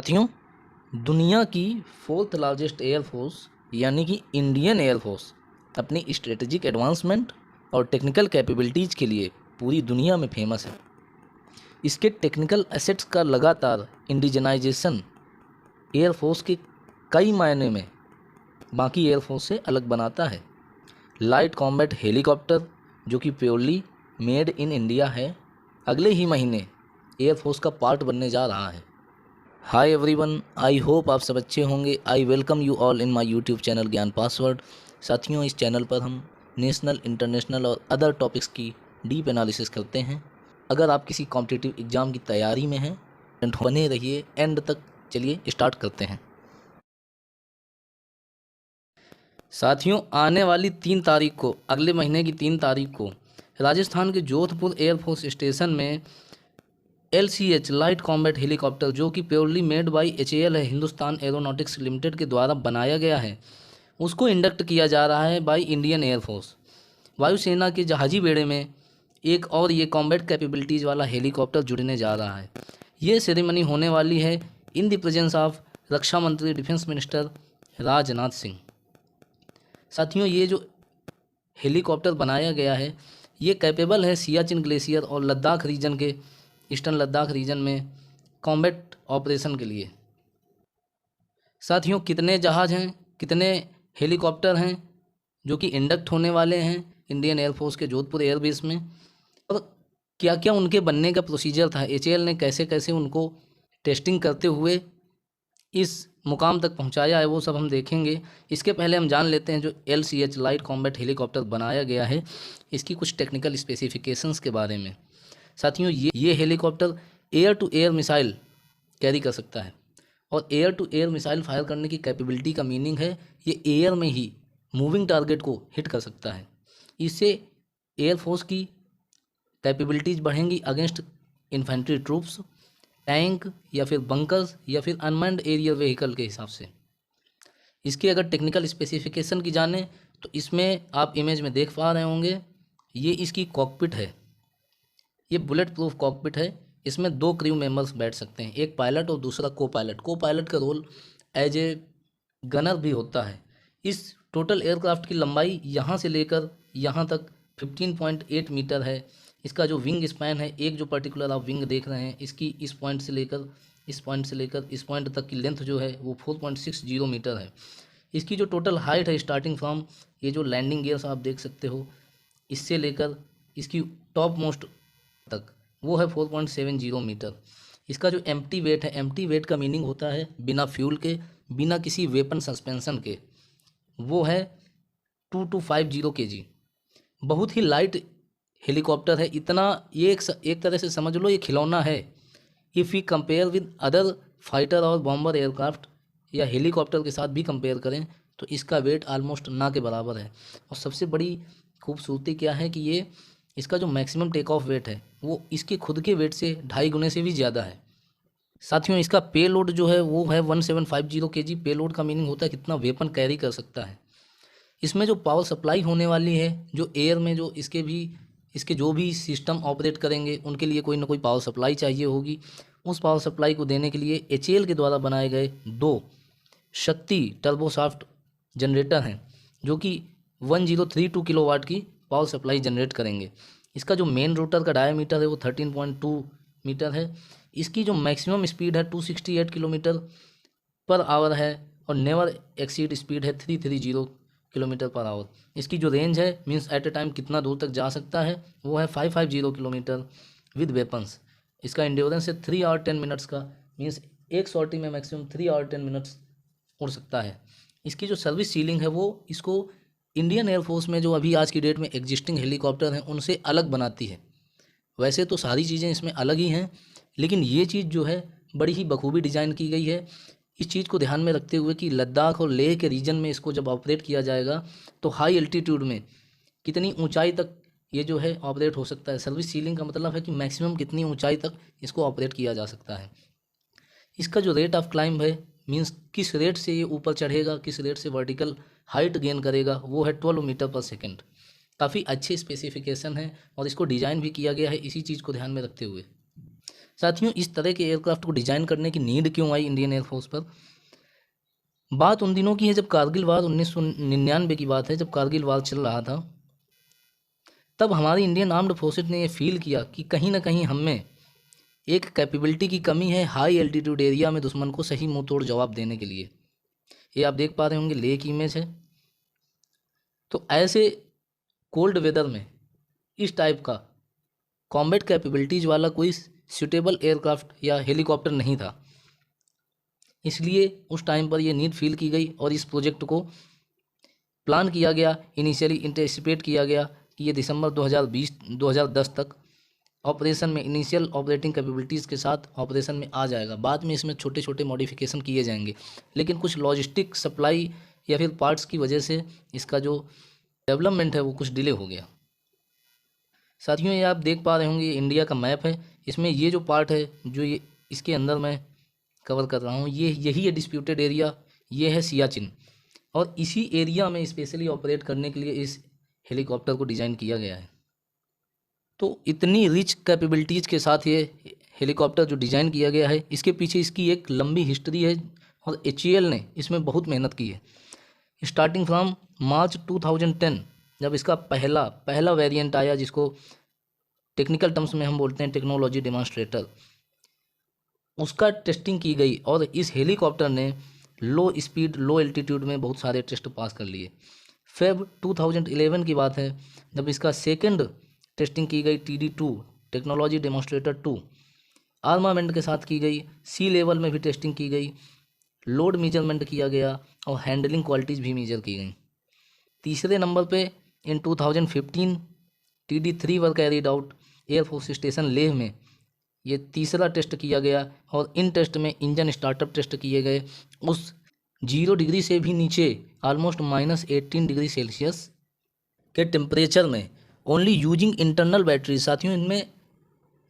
साथियों, दुनिया की फोर्थ लार्जेस्ट एयरफोर्स यानी कि इंडियन एयरफोर्स अपनी स्ट्रेटेजिक एडवांसमेंट और टेक्निकल कैपेबिलिटीज़ के लिए पूरी दुनिया में फेमस है। इसके टेक्निकल एसेट्स का लगातार इंडिजनाइजेशन एयरफोर्स के कई मायने में बाकी एयरफोर्स से अलग बनाता है। लाइट कॉम्बैट हेलीकॉप्टर जो कि प्योरली मेड इन इंडिया है, अगले ही महीने एयरफोर्स का पार्ट बनने जा रहा है। हाय एवरीवन, आई होप आप सब अच्छे होंगे। I welcome you all in my YouTube channel ज्ञान पासवर्ड। साथियों, इस चैनल पर हम नेशनल, इंटरनेशनल और अदर टॉपिक्स की डीप एनालिसिस करते हैं। अगर आप किसी कॉम्पिटिटिव एग्ज़ाम की तैयारी में हैं, बने रहिए एंड तक। चलिए स्टार्ट करते हैं। साथियों, आने वाली 3 तारीख को, अगले महीने की 3 तारीख को राजस्थान के जोधपुर एयरफोर्स स्टेशन में LCH लाइट कॉम्बैट हेलीकॉप्टर जो कि प्योरली मेड बाई HAL है, हिंदुस्तान एरोनॉटिक्स लिमिटेड के द्वारा बनाया गया है, उसको इंडक्ट किया जा रहा है बाई इंडियन एयरफोर्स। वायुसेना के जहाजी बेड़े में एक और ये कॉम्बैट कैपेबिलिटीज़ वाला हेलीकॉप्टर जुड़ने जा रहा है। ये सेरेमनी होने वाली है इन द प्रेजेंस ऑफ रक्षा मंत्री डिफेंस मिनिस्टर राजनाथ सिंह। साथियों, ये जो हेलीकॉप्टर बनाया गया है ये कैपेबल है सियाचिन ग्लेशियर और लद्दाख रीजन के, ईस्टर्न लद्दाख रीजन में कॉम्बैट ऑपरेशन के लिए। साथियों, कितने जहाज़ हैं, कितने हेलीकॉप्टर हैं जो कि इंडक्ट होने वाले हैं इंडियन एयरफोर्स के जोधपुर एयरबेस में, और क्या क्या उनके बनने का प्रोसीजर था, HAL ने कैसे कैसे उनको टेस्टिंग करते हुए इस मुकाम तक पहुंचाया है, वो सब हम देखेंगे। इसके पहले हम जान लेते हैं जो LCH लाइट कॉम्बैट हेलीकॉप्टर बनाया गया है, इसकी कुछ टेक्निकल स्पेसिफिकेशंस के बारे में। साथियों, ये helicopter air to air missile carry कर सकता है, और air to air missile fire करने की कैपेबिलिटी का मीनिंग है ये एयर में ही मूविंग टारगेट को हिट कर सकता है। इससे एयरफोर्स की कैपेबिलिटीज़ बढ़ेंगी अगेंस्ट इन्फेंट्री ट्रूप्स, टैंक या फिर बंकर्स या फिर अनमैन्ड एरियल व्हीकल के हिसाब से। इसके अगर टेक्निकल स्पेसिफिकेशन की जाने तो इसमें आप इमेज में देख पा रहे होंगे, ये इसकी कॉकपिट है। ये बुलेट प्रूफ कॉकपिट है। इसमें 2 क्रू मेंबर्स बैठ सकते हैं, एक पायलट और दूसरा को पायलट। को पायलट का रोल एज ए गनर भी होता है। इस टोटल एयरक्राफ्ट की लंबाई यहाँ से लेकर यहाँ तक 15.8 मीटर है। इसका जो विंग स्पैन है, एक जो पर्टिकुलर आप विंग देख रहे हैं, इसकी इस पॉइंट से लेकर इस पॉइंट तक की लेंथ जो है वो 4.60 मीटर है। इसकी जो टोटल हाइट है स्टार्टिंग फ्रॉम ये जो लैंडिंग गियर्स आप देख सकते हो, इससे लेकर इसकी टॉप मोस्ट तक वो है 4.70 मीटर। इसका जो एम्प्टी वेट है, एम्प्टी वेट का मीनिंग होता है बिना फ्यूल के, बिना किसी वेपन सस्पेंशन के, वो है 2250 kg। बहुत ही लाइट हेलीकॉप्टर है। इतना ये एक तरह से समझ लो ये खिलौना है। If we compare with other fighter or bomber aircraft या हेलीकॉप्टर के साथ भी कंपेयर करें तो इसका वेट ऑलमोस्ट ना के बराबर है। और सबसे बड़ी खूबसूरती क्या है कि ये इसका जो मैक्सिमम टेक ऑफ वेट है वो इसके खुद के वेट से 2.5 गुने से भी ज़्यादा है। साथियों, इसका पे लोड जो है वो है 1750 kg। पे लोड का मीनिंग होता है कितना वेपन कैरी कर सकता है। इसमें जो पावर सप्लाई होने वाली है, जो एयर में जो इसके जो भी सिस्टम ऑपरेट करेंगे उनके लिए कोई ना कोई पावर सप्लाई चाहिए होगी। उस पावर सप्लाई को देने के लिए HAL के द्वारा बनाए गए 2 शक्ति टर्बोसाफ्ट जनरेटर हैं जो कि 1032 किलोवाट की पावर सप्लाई जनरेट करेंगे। इसका जो मेन रोटर का डायमीटर है वो 13.2 मीटर है। इसकी जो मैक्सिमम स्पीड है 268 किलोमीटर पर आवर है, और नेवर एक्सीड स्पीड है 330 किलोमीटर पर आवर। इसकी जो रेंज है मीन्स एट ए टाइम कितना दूर तक जा सकता है वो है 550 किलोमीटर विद वेपन्स। इसका इंड्योरेंस है 3 आवर 10 मिनट्स का, मीन्स एक सॉर्टी में मैक्सिमम 3 आवर 10 मिनट्स उड़ सकता है। इसकी जो सर्विस सीलिंग है वो इसको इंडियन एयरफोर्स में जो अभी आज की डेट में एग्जिस्टिंग हेलीकॉप्टर हैं उनसे अलग बनाती है। वैसे तो सारी चीज़ें इसमें अलग ही हैं, लेकिन ये चीज़ जो है बड़ी ही बखूबी डिज़ाइन की गई है। इस चीज़ को ध्यान में रखते हुए कि लद्दाख और लेह के रीजन में इसको जब ऑपरेट किया जाएगा तो हाई एल्टीट्यूड में कितनी ऊंचाई तक ये जो है ऑपरेट हो सकता है। सर्विस सीलिंग का मतलब है कि मैक्सिमम कितनी ऊंचाई तक इसको ऑपरेट किया जा सकता है। इसका जो रेट ऑफ क्लाइंब है, मीन्स किस रेट से ये ऊपर चढ़ेगा, किस रेट से वर्टिकल हाइट गेन करेगा, वो है 12 मीटर पर सेकेंड। काफ़ी अच्छे स्पेसिफिकेशन है और इसको डिज़ाइन भी किया गया है इसी चीज़ को ध्यान में रखते हुए। साथियों, इस तरह के एयरक्राफ्ट को डिजाइन करने की नीड क्यों आई इंडियन एयरफोर्स पर? बात उन दिनों की है जब कारगिल वार 1999 की बात है, जब कारगिल वार चल रहा था। तब हमारी इंडियन आर्म्ड फोर्सेज ने ये फील किया कि कहीं ना कहीं हम में एक कैपेबिलिटी की कमी है हाई एल्टीट्यूड एरिया में दुश्मन को सही मुंह तोड़ जवाब देने के लिए। ये आप देख पा रहे होंगे, लेह की इमेज है। तो ऐसे कोल्ड वेदर में इस टाइप का कॉम्बैट कैपेबिलिटीज वाला कोई सूटेबल एयरक्राफ्ट या हेलीकॉप्टर नहीं था, इसलिए उस टाइम पर ये नीड फील की गई और इस प्रोजेक्ट को प्लान किया गया। इनिशियली एंटिसिपेट किया गया कि ये दिसंबर 2010 तक ऑपरेशन में, इनिशियल ऑपरेटिंग कैपेबिलिटीज़ के साथ ऑपरेशन में आ जाएगा। बाद में इसमें छोटे छोटे मॉडिफिकेशन किए जाएंगे, लेकिन कुछ लॉजिस्टिक सप्लाई या फिर पार्ट्स की वजह से इसका जो डेवलपमेंट है वो कुछ डिले हो गया। साथियों, ये आप देख पा रहे होंगे, ये इंडिया का मैप है। इसमें ये जो पार्ट है जो ये इसके अंदर मैं कवर कर रहा हूँ, यही है डिस्प्यूटेड एरिया, ये है सियाचिन। और इसी एरिया में स्पेशली ऑपरेट करने के लिए इस हेलीकॉप्टर को डिज़ाइन किया गया है। तो इतनी रिच कैपेबिलिटीज़ के साथ ये हेलीकॉप्टर जो डिज़ाइन किया गया है, इसके पीछे इसकी एक लंबी हिस्ट्री है और HAL ने इसमें बहुत मेहनत की है। स्टार्टिंग फ्रॉम मार्च 2010, जब इसका पहला वेरिएंट आया, जिसको टेक्निकल टर्म्स में हम बोलते हैं टेक्नोलॉजी डेमोन्स्ट्रेटर, उसका टेस्टिंग की गई और इस हेलीकॉप्टर ने लो स्पीड लो एल्टीट्यूड में बहुत सारे टेस्ट पास कर लिए। फेब 2011 की बात है जब इसका सेकंड टेस्टिंग की गई, TD2 टेक्नोलॉजी डेमोन्स्ट्रेटर 2 आर्मामेंट के साथ की गई। सी लेवल में भी टेस्टिंग की गई, लोड मेजरमेंट किया गया और हैंडलिंग क्वालिटीज़ भी मेजर की गई। तीसरे नंबर पे in 2015 TD3 were carried out air force station Leh में, ये तीसरा टेस्ट किया गया और इन टेस्ट में इंजन स्टार्टअप टेस्ट किए गए उस 0 डिग्री से भी नीचे ऑलमोस्ट -18 डिग्री सेल्सियस के टेम्परेचर में, ओनली यूजिंग इंटरनल बैटरीज। साथियों, इनमें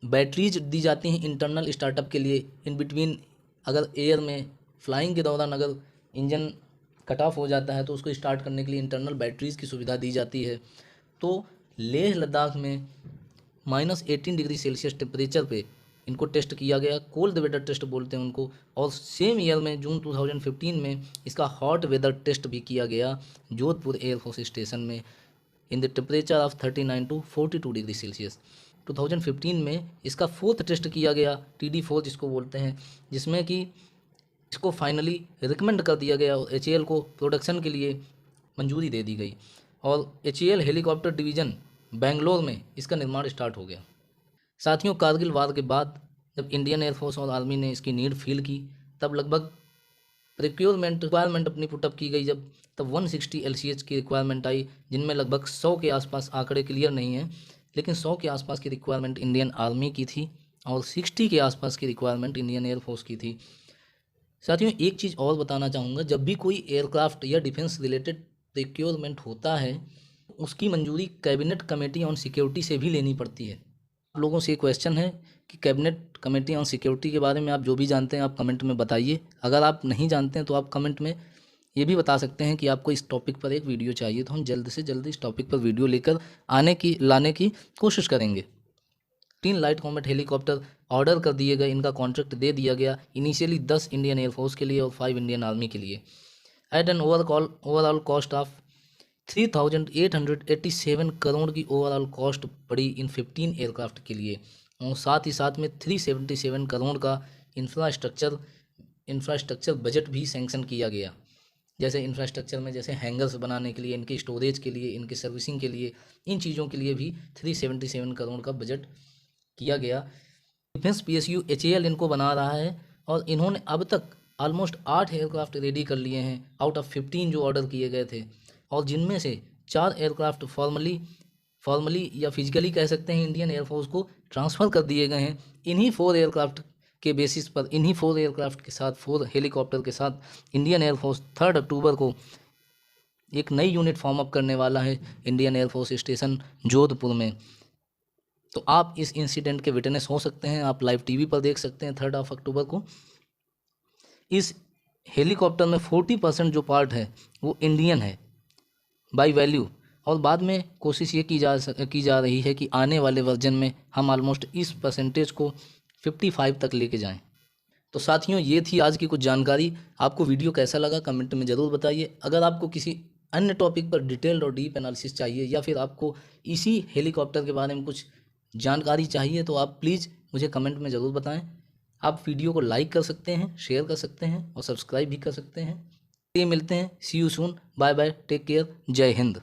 बैटरीज दी जाती हैं इंटरनल स्टार्टअप के लिए। इन बिटवीन अगर एयर में फ्लाइंग के दौरान अगर इंजन कट ऑफ हो जाता है तो उसको स्टार्ट करने के लिए इंटरनल बैटरीज की सुविधा दी जाती है। तो लेह लद्दाख में -18 डिग्री सेल्सियस टेम्परेचर पे इनको टेस्ट किया गया, कोल्ड वेदर टेस्ट बोलते हैं उनको। और सेम ईयर में जून 2015 में इसका हॉट वेदर टेस्ट भी किया गया जोधपुर एयरफोर्स स्टेशन में in the temperature of 39 to 42 degree Celsius. 2015 में इसका फोर्थ टेस्ट किया गया, TD4 जिसको बोलते हैं, जिसमें कि इसको फाइनली रिकमेंड कर दिया गया और HAL को प्रोडक्शन के लिए मंजूरी दे दी गई और HAL हेलीकॉप्टर डिवीज़न बेंगलोर में इसका निर्माण स्टार्ट हो गया। साथियों, कारगिल वार के बाद जब इंडियन एयरफोर्स और आर्मी ने इसकी नीड फील की, तब लगभग रिक्वायरमेंट अपनी पुटअप की गई। जब तब 160 LCH की रिक्वायरमेंट आई, जिनमें लगभग 100 के आसपास, आंकड़े क्लियर नहीं है, लेकिन 100 के आसपास की रिक्वायरमेंट इंडियन आर्मी की थी और 60 के आसपास की रिक्वायरमेंट इंडियन एयरफोर्स की थी। साथियों, एक चीज़ और बताना चाहूँगा, जब भी कोई एयरक्राफ्ट या डिफेंस रिलेटेड रिक्वायरमेंट होता है, उसकी मंजूरी कैबिनेट कमेटी ऑन सिक्योरिटी से भी लेनी पड़ती है। आप लोगों से क्वेश्चन है कि कैबिनेट कमेटी ऑन सिक्योरिटी के बारे में आप जो भी जानते हैं आप कमेंट में बताइए। अगर आप नहीं जानते हैं तो आप कमेंट में ये भी बता सकते हैं कि आपको इस टॉपिक पर एक वीडियो चाहिए, तो हम जल्द से जल्द इस टॉपिक पर वीडियो लेकर लाने की कोशिश करेंगे। 3 लाइट कॉम्बैट हेलीकॉप्टर ऑर्डर कर दिए गए, इनका कॉन्ट्रैक्ट दे दिया गया। इनिशियली 10 इंडियन एयरफोर्स के लिए और 5 इंडियन आर्मी के लिए at an overall cost of 3,887 crore की ओवरऑल कॉस्ट पड़ी इन 15 एयरक्राफ्ट के लिए। और साथ ही साथ में 377 करोड़ का इंफ्रास्ट्रक्चर बजट भी सैंक्शन किया गया। जैसे इंफ्रास्ट्रक्चर में जैसे हैंगर्स बनाने के लिए, इनके स्टोरेज के लिए, इनके सर्विसिंग के लिए, इन चीज़ों के लिए भी 377 करोड़ का बजट किया गया। डिफेंस PSU HAL इनको बना रहा है और इन्होंने अब तक ऑलमोस्ट 8 एयरक्राफ्ट रेडी कर लिए हैं आउट ऑफ 15 जो ऑर्डर किए गए थे, और जिनमें से 4 एयरक्राफ्ट फॉर्मली या फिजिकली कह सकते हैं इंडियन एयरफोर्स को ट्रांसफ़र कर दिए गए हैं। इन्हीं 4 एयरक्राफ्ट के बेसिस पर, इन्हीं 4 एयरक्राफ्ट के साथ, 4 हेलीकॉप्टर के साथ इंडियन एयरफोर्स 3 अक्टूबर को एक नई यूनिट फॉर्म अप करने वाला है इंडियन एयरफोर्स स्टेशन जोधपुर में। तो आप इस इंसिडेंट के विटनेस हो सकते हैं, आप लाइव TV पर देख सकते हैं 3 अक्टूबर को। इस हेलीकॉप्टर में 40% जो पार्ट है वो इंडियन है बाय वैल्यू, और बाद में कोशिश ये की जा रही है कि आने वाले वर्जन में हम ऑलमोस्ट इस परसेंटेज को 55 तक लेके जाएं। तो साथियों, ये थी आज की कुछ जानकारी। आपको वीडियो कैसा लगा कमेंट में ज़रूर बताइए। अगर आपको किसी अन्य टॉपिक पर डिटेल्ड और डीप एनालिसिस चाहिए या फिर आपको इसी हेलीकॉप्टर के बारे में कुछ जानकारी चाहिए तो आप प्लीज़ मुझे कमेंट में ज़रूर बताएं। आप वीडियो को लाइक कर सकते हैं, शेयर कर सकते हैं और सब्सक्राइब भी कर सकते हैं। ये मिलते हैं, see you soon, bye bye, take care, जय हिंद।